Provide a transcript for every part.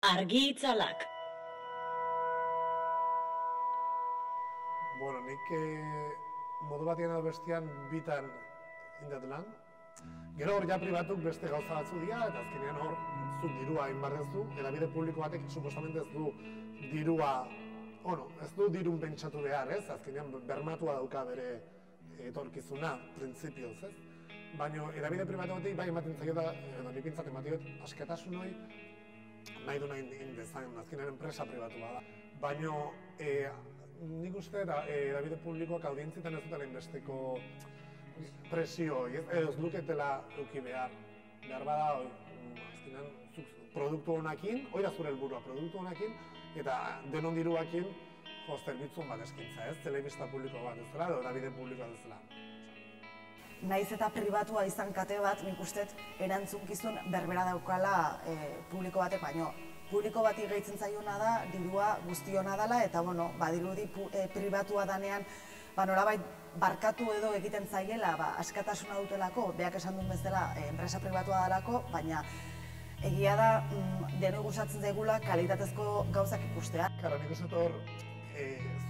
Argi itzalak. Bueno, nik modu batean edo bestean bitan indat lan. Gero hor ja pribatuk beste gauza batzu dira, eta azkenean hor zu dirua egin barrezu, hedabide publiko batek supostamente ez du dirua, ez du dirun pentsatu behar, ez? Azkenean bermatua dauka bere etorkizuna, printzipioz, ez? Baina hedabide pribatu batek bai ematen zaio da, edo nik pintzat ematen dut, askatasun hori nahi du nahi indezan, azkenean enpresa pribatu bada. Baina nik uste hedabide publikoak audientzietan ez dutela inbesteko presio, ez luketela eduki behar. Behar bada, azkenean, produktu honakin, hori da zure helburua, produktu honakin, eta denon diruakin, zerbitzun bat eskintza, ez? Telebista publiko bat ez dela, edo hedabide publikoa ez dela. Naiz eta pribatua izan kate bat, nik uste erantzunkizun berbera daukala publiko batek baino. Publiko bati gehitzen zaiona da, dirua guztiona dela, eta badirudi pribatua danean nolabait barkatu edo egiten zaiela, askatasuna dutelako, beak esan duen bezala enpresa pribatua delako, baina egia da denoi gustatzen zaigula kalitatezko gauzak ikustea. Karo, nik uste hor,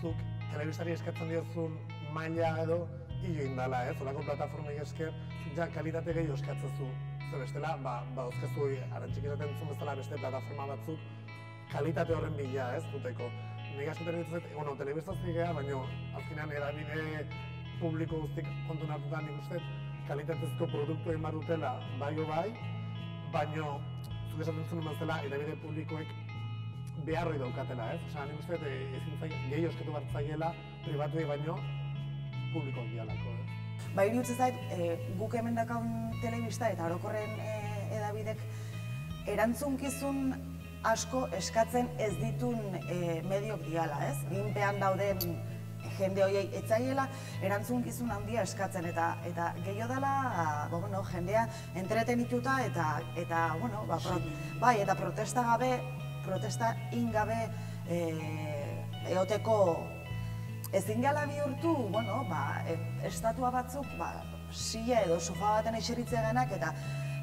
zuk telebistari eskatzen diozun maila edo hilo indala, ez? Olako plataformei esker, ja kalitate gehiago eskatzen zu. Zer bestela, dauzkezu arantxik izaten zuen bezala beste plataforma batzuk kalitate horren bila, ez, juteko. Nik askotan dituzet, telebistaz zigea, baina azkenean hedabide publiko guztik kontu hartuta nik uste kalitatezko produktu egin behar dutela bai o bai, baina zuk esaten zuen bezala hedabide publikoek beharroi daukatela, ez? Osa, nik uste ezin gehiago eskatu behar zaiela pribatuei baino publikoak dialako, ez? Iruditzen zait, guk hemen dakaun telebista eta orokorren hedabidek erantzunkizun asko eskatzen ez ditun mediok diala, ez? Ginpean dauden jende horiei etzaiela erantzunkizun handia eskatzen eta gehiago dela jendea entretenituta eta protesta gabe, protesta ingabe eoteko ezin gala bihurtu, estatua batzuk silla edo sofa baten eseritzeganak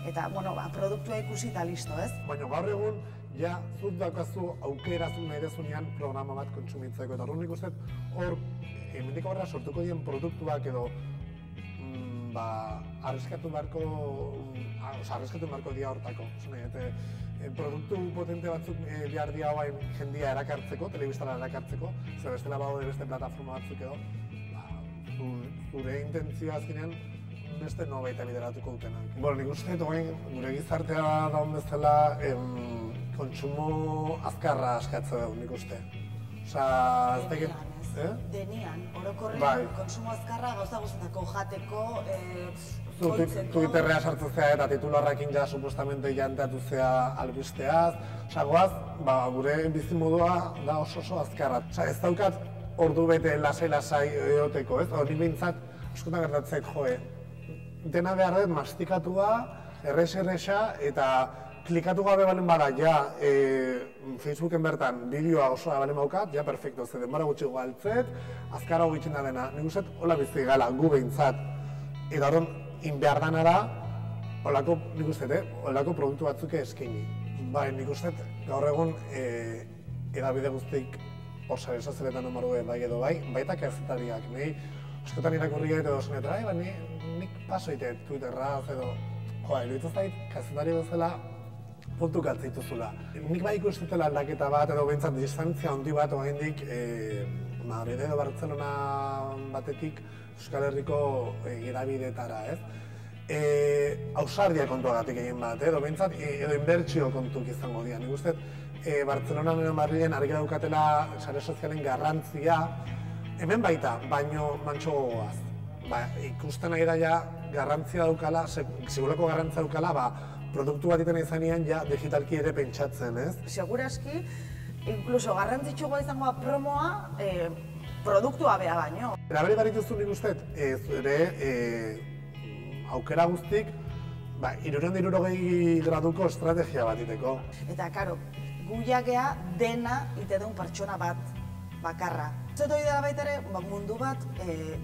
eta produktua ikusi eta listo, ez? Baina gaur egun, ja, zut daukazu aukerazun nahi dezunean programa bat kontsumitzeko, eta hor nik uste hor, hemendik aurrera sortuko dien produktuak edo arriskatu beharko dia hortako. Produktu potente batzuk behar dia hain jendia erakartzeko, telebistara erakartzeko, zer bestela badaude beste plataforma batzuk edo, zure intentzioa azkenean beste nobaita bideratuko dutenak. Nik uste gure gizartea daun bezala kontsumo azkarra askatzea dugu, nik uste. Denian, orokorrean kontsumo azkarra gauza guztietako jateko, Twitterrea sartzen zea eta titularrakin ja supostamente janteatu zea albisteaz. Goaz, gure bizimodua da oso azkarra. Ez daukat ordu bete lasai eoteko, ez? Hori behintzat, askotan gertatzek dena behar dut mastikatua, erresa eta klikatu gabe balen bada, Facebooken bertan bideoa osoa balen baukat, perfecto, ze denbora gutxi galtzet, azkarra gutxin da dena. Nik uste, hola bizi gala, gu behintzat. Eta hori, behar dana da, nik uste, holako produktu batzuk eskaini. Nik uste, gaur egun, hedabide guztik hor sare sozialetan omarru bai edo bai, baita kazetariak. Nahi, askotan irakurri edo zonetra, nik paso ite Twitterraz edo, iruditzen zait, kazetari bezala puntuk atzaituzula. Nik bai ikustetela aldaketa bat edo behintzat distantzia handi bat oraindik Madrid edo Bartzelona batetik Euskal Herriko hedabidetara, ez? Ausardia kontuagatik egin bat, edo behintzat edo inbertsio kontuk izango dira. Nik uste, Bartzelona edo Madriden argi daukatela sare sozialen garrantzia, hemen baita, baino mantxo gogoaz. Ikusten nahi da ja garrantzia daukala, segurako garrantzia daukala, produktu bat iten izanean ja digitalki ere pentsatzen, ez? Seguraski, inkluso garrantzitsuagoa izangoa promoa, produktua beha baino. Eraberi barituzu nik uste, zure aukera guztik, 360 graduko estrategia bat iteko. Eta, karo, guiakea dena ite duen pertsona bat bakarra. Zeto idea baita ere, mundu bat,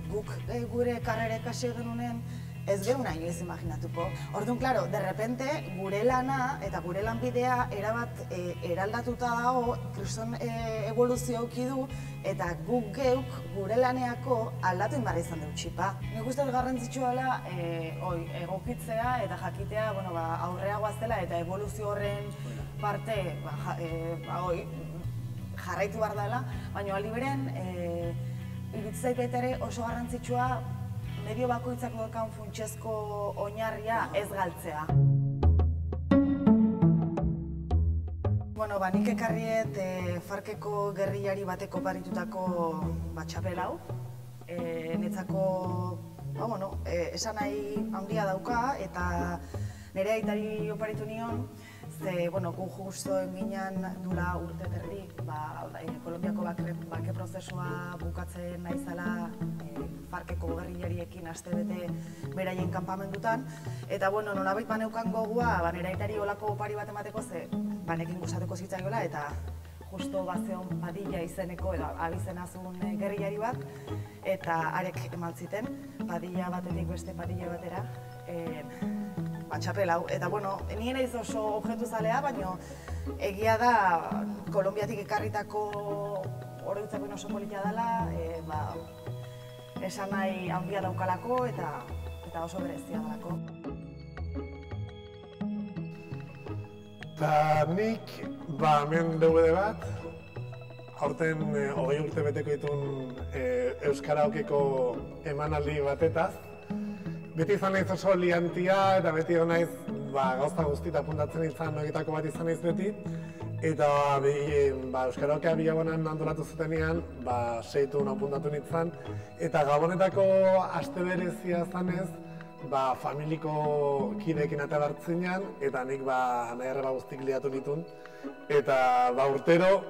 guk gure karrera ikasi genunen ez gero nahi inoiz imaginatuko. Orduan, klaro, derrepente gure lana eta gure lanbidea erabat eraldatuta dago, kriston evoluzio auki du, eta guk geuk gure laneako aldatu inbarra izan dut txipa. Nik uste dut garrantzitsua dela egokitzea eta jakitea aurrera goaztela eta evoluzio horren parte jarraitu behar dela, baina aldi beren, iruditzen zait baita ere oso garrantzitsua medio bakoitzako daukan funtsezko oinarria ez galtzea. Nik ekarriet Farkeko gerrillari bateko paritutako txapel hau. Netzako esan nahi handia dauka eta nire aitari oparitu nion, ze gu justo enginan dula urte terdi, Kolonbiako bake prozesua bukatzen naizala Farkeko gerrillariekin astebete beraien kanpamendutan, eta nolabait baneukan gogua nire aitari olako opari bat emateko, ze banekin gustatuko zitzaiola eta justo bazeon Padilla izeneko edo abizena zuen gerrillari bat, eta arek eman ziten Padilla batetik beste Padilla batera txapel hau. Eta nire naiz oso objetuzalea, baina egia da Kolonbiatik ekarritako oroitzapen oso polita dela, esan nahi handia daukalako eta oso berezia dalako. Eta nik, hemen DVD bat, aurten 20 urte beteko ditun Euskara Okeko emanaldi batetaz. Beti izan naiz oso liantia eta beti naiz gauza guztita apuntatzen izan egitako bat izan naiz beti. Eta Euskara Okea Bilabonan antolatu zutenean, seitu apuntatu nintzen. Eta Gabonetako aste berezia zanez, familiko kideekin ate bartzenean, eta nik nahi arreba guztik liatu nituen. Eta urtero,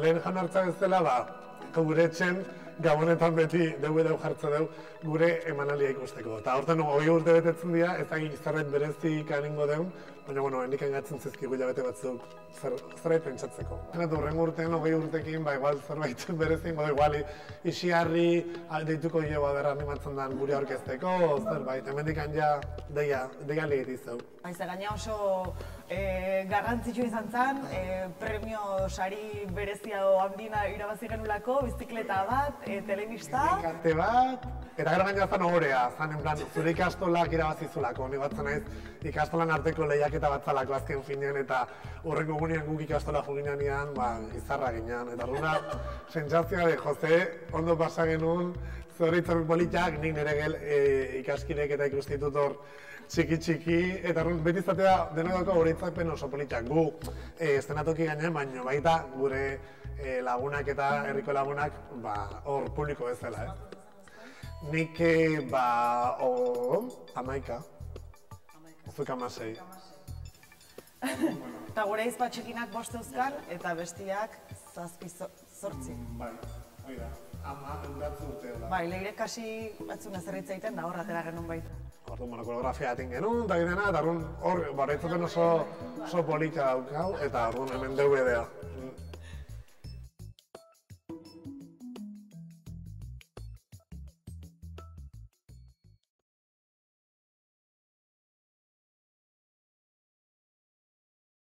lehen jan hartza bezala, gure etxen, Gabonetan beti DVD jartze dugu gure emanaldia ikusteko. Eta aurten 20 urte betetzen dira, ez da zerbait berezik aningo dugu, baina hendik engatzen zizkigu hilabete batzuk zerbait pentsatzeko. Horrengo urtean 20 urtekin, igual zerbait berezik, igual isiarri deituko jo berra animatzen den gure aurkezteko, zerbait, hemendik ja deia lehit izau. Ze gaina oso garrantzitsu izan zen, premio sari berezia handina irabazi genulako, bizikleta bat, telebista. Arte bat, eta gero gaina zen ohorea, zure ikastolak irabazizulako, ni batzen naiz ikastolan arteko lehiaketa bat zalako azken finean, eta horrengo gunean guk ikastola juginean izarra ginean. Eta horrena, sentsazioa de Jose, ondo pasa genuen, zoritzapen politak, nik nire ikaskidek eta ikustitut hor txiki, eta beti izatea denokako horitzapen oso politak. Gu estenatoki gainean, baina baita gure lagunak eta herriko lagunak hor publiko bezala. Nik 11, zuk 16. Eta gure izpa txikinak 5 euskan eta bestiak 7-8. Bai, hori da. 10 euratzu urte da. Bai, leire kasi batzun ezerritza egiten da horra atera genuen baita. Orduan koreografia atin genuen, eta gidena, eta hor bareitzaten oso polita daukau, eta hemen DVD-a.